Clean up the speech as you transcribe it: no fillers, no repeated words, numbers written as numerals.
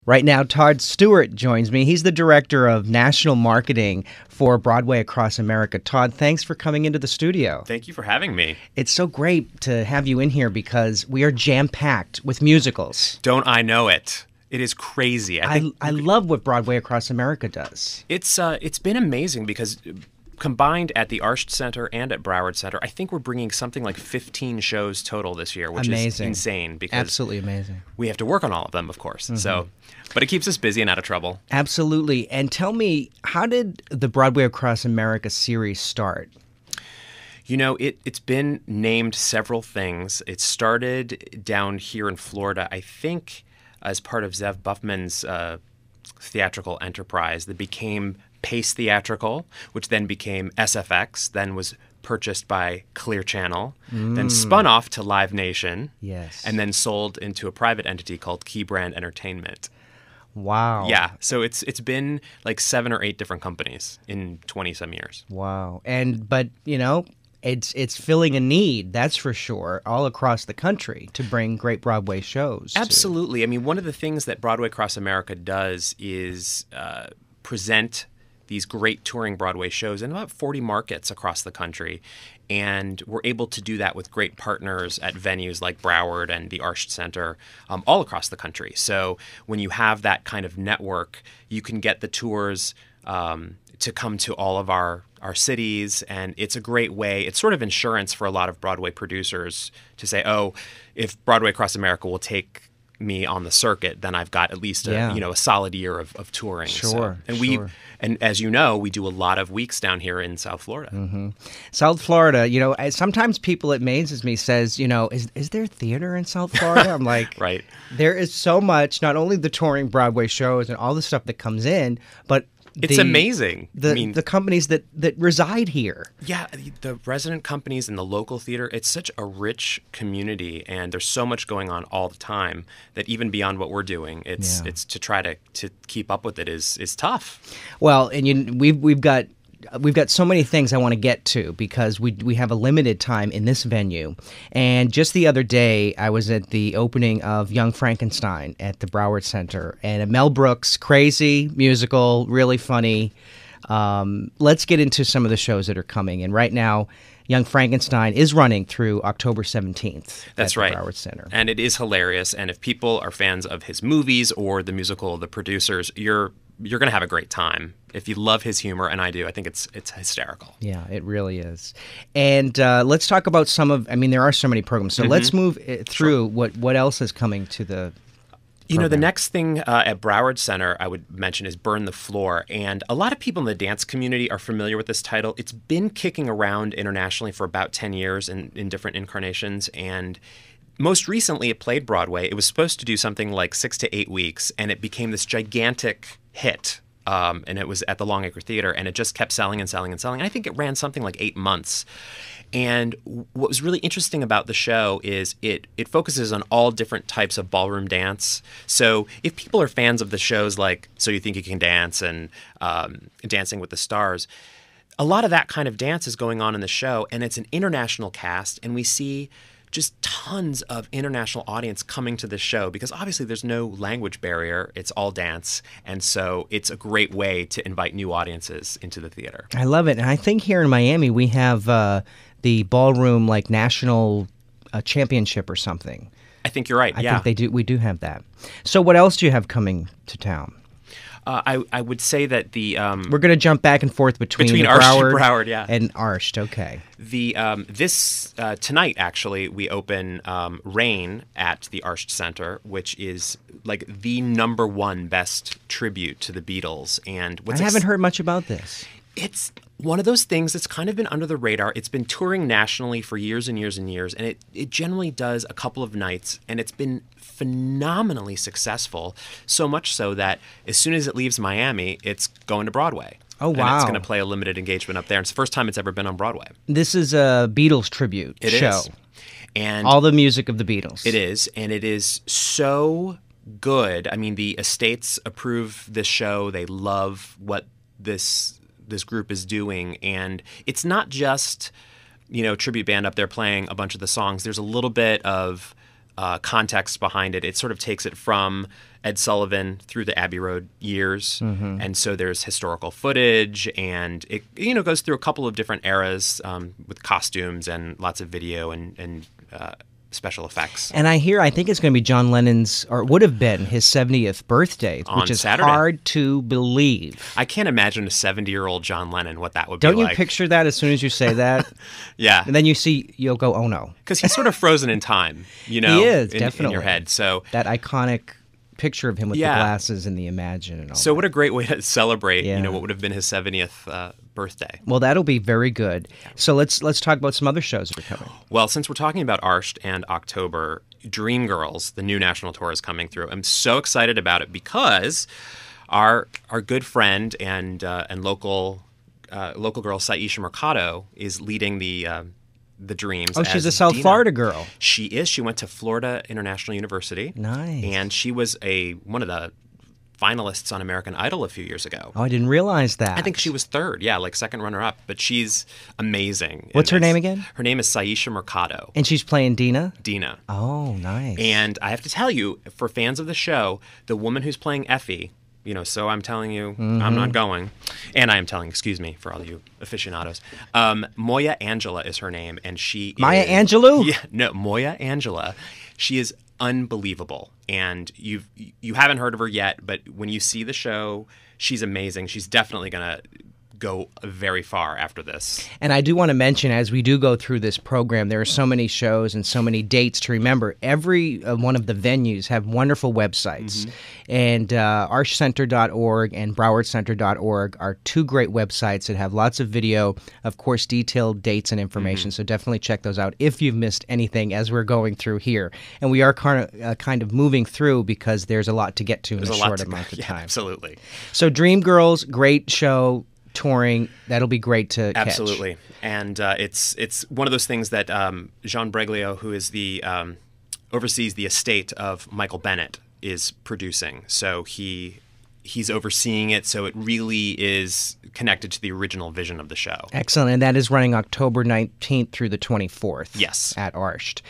Right now, Todd Stuart joins me. He's the director of national marketing for Broadway Across America. Todd, thanks for coming into the studio. Thank you for having me. It's so great to have you in here because we are jam-packed with musicals. Don't I know it? It is crazy. I love what Broadway Across America does. It's been amazing because combined at the Arsht Center and at Broward Center, I think we're bringing something like 15 shows total this year, which is insane because absolutely amazing. We have to work on all of them, of course. So, but it keeps us busy and out of trouble. Absolutely. And tell me, how did the Broadway Across America series start? You know, it's been named several things. It started down here in Florida, I think, as part of Zev Buffman's theatrical enterprise that became Pace Theatrical, which then became SFX, then was purchased by Clear Channel, then spun off to Live Nation, and then sold into a private entity called Key Brand Entertainment. Wow. Yeah, so it's been like 7 or 8 different companies in 20-some years. Wow. But you know, it's filling a need, that's for sure, all across the country to bring great Broadway shows. Absolutely. I mean, one of the things that Broadway Across America does is present these great touring Broadway shows in about 40 markets across the country. And we're able to do that with great partners at venues like Broward and the Arsht Center all across the country. So when you have that kind of network, you can get the tours to come to all of our cities. And it's a great way. It's sort of insurance for a lot of Broadway producers to say, oh, if Broadway Across America will take me on the circuit, then I've got at least a solid year of touring. Sure. And as you know, we do a lot of weeks down here in South Florida. South Florida, you know, sometimes people, it amazes me, says, you know, is there theater in South Florida? I'm like, right. There is so much, not only the touring Broadway shows and all the stuff that comes in, but it's amazing. The companies that reside here. Yeah, the resident companies and the local theater, it's such a rich community, and there's so much going on all the time that even beyond what we're doing, it's to try to keep up with it is tough. Well, and we've got so many things I want to get to because we have a limited time in this venue. And just the other day, I was at the opening of Young Frankenstein at the Broward Center. And a Mel Brooks, crazy musical, really funny. Let's get into some of the shows that are coming. And right now, Young Frankenstein is running through October 17th. That's right. At the Broward Center. And it is hilarious. And if people are fans of his movies or the musical, The Producers, you're going to have a great time. If you love his humor, and I do, I think it's hysterical. Yeah, it really is. And let's talk about there are so many programs. So let's move through what else is coming to the You know, the next thing at Broward Center I would mention is Burn the Floor. And a lot of people in the dance community are familiar with this title. It's been kicking around internationally for about 10 years in different incarnations. And most recently, it played Broadway. It was supposed to do something like 6 to 8 weeks, and it became this gigantic hit. And it was at the Longacre Theater, and it just kept selling and selling and selling. And I think it ran something like 8 months. And what was really interesting about the show is it focuses on all different types of ballroom dance. So if people are fans of the shows like So You Think You Can Dance and Dancing with the Stars, a lot of that kind of dance is going on in the show, and it's an international cast, and we see just tons of international audience coming to this show because obviously there's no language barrier. It's all dance. And so it's a great way to invite new audiences into the theater. I love it. And I think here in Miami we have the ballroom like national championship or something. I think you're right. I think we do have that. So what else do you have coming to town? I would say that the we're going to jump back and forth between Broward, and Arsht. Okay. Tonight actually we open Rain at the Arsht Center, which is like the #1 best tribute to the Beatles. And I haven't heard much about this. It's one of those things that's kind of been under the radar. It's been touring nationally for years and years and years, and it generally does a couple of nights, and it's been phenomenally successful, so much so that as soon as it leaves Miami, it's going to Broadway. Oh, wow. And it's going to play a limited engagement up there. It's the first time it's ever been on Broadway. This is a Beatles tribute show. It is. And all the music of the Beatles. It is, and it is so good. I mean, the estates approve this show. They love what this group is doing, and it's not just, tribute band up there playing a bunch of the songs. There's a little bit of context behind it. It sort of takes it from Ed Sullivan through the Abbey Road years, and so there's historical footage, and it goes through a couple of different eras with costumes and lots of video and special effects. And I think it's going to be John Lennon's, or would have been his 70th birthday, which is Saturday. Hard to believe. I can't imagine a 70-year-old John Lennon, what that would be like. Don't you picture that as soon as you say that? Yeah. And then you'll go, oh no. Because he's sort of frozen in time, He is, definitely. In your head. So that iconic picture of him with the glasses and the Imagine and all So that. What a great way to celebrate, what would have been his 70th birthday. Well, that'll be very good. So let's talk about some other shows that are coming. Well, since we're talking about Arsht and October, Dreamgirls, the new national tour, is coming through. I'm so excited about it because our good friend and local girl Saisha Mercado is leading the Dreams. Oh, she's a South Florida girl. She is. She went to Florida International University. Nice. And she was one of the finalists on American Idol a few years ago. Oh, I didn't realize that. I think she was third. Yeah, like second runner-up. But she's amazing. What's her name again? Her name is Saisha Mercado. And she's playing Dina? Dina. Oh, nice. And I have to tell you, for fans of the show, the woman who's playing Effie, so I'm telling you, I'm not going. And I am telling, excuse me, for all you aficionados. Moya Angela is her name, and she Maya is... Angelou? Yeah, no, Moya Angela. She is unbelievable. And you haven't heard of her yet, but when you see the show, she's amazing. She's definitely going to go very far after this. And I do want to mention, as we do go through this program, there are so many shows and so many dates to remember. Every one of the venues have wonderful websites. And arshcenter.org and browardcenter.org are two great websites that have lots of video, of course, detailed dates and information. So definitely check those out if you've missed anything as we're going through here. And we are kind of moving through because there's a lot to get to in a short amount of time. Absolutely. So Dreamgirls, great show. Touring, that'll be great to catch. Absolutely. And it's one of those things that Jean Breglio, who is the oversees the estate of Michael Bennett, is producing. So he's overseeing it, so it really is connected to the original vision of the show. Excellent. And that is running October 19th through the 24th. Yes. At Arsht.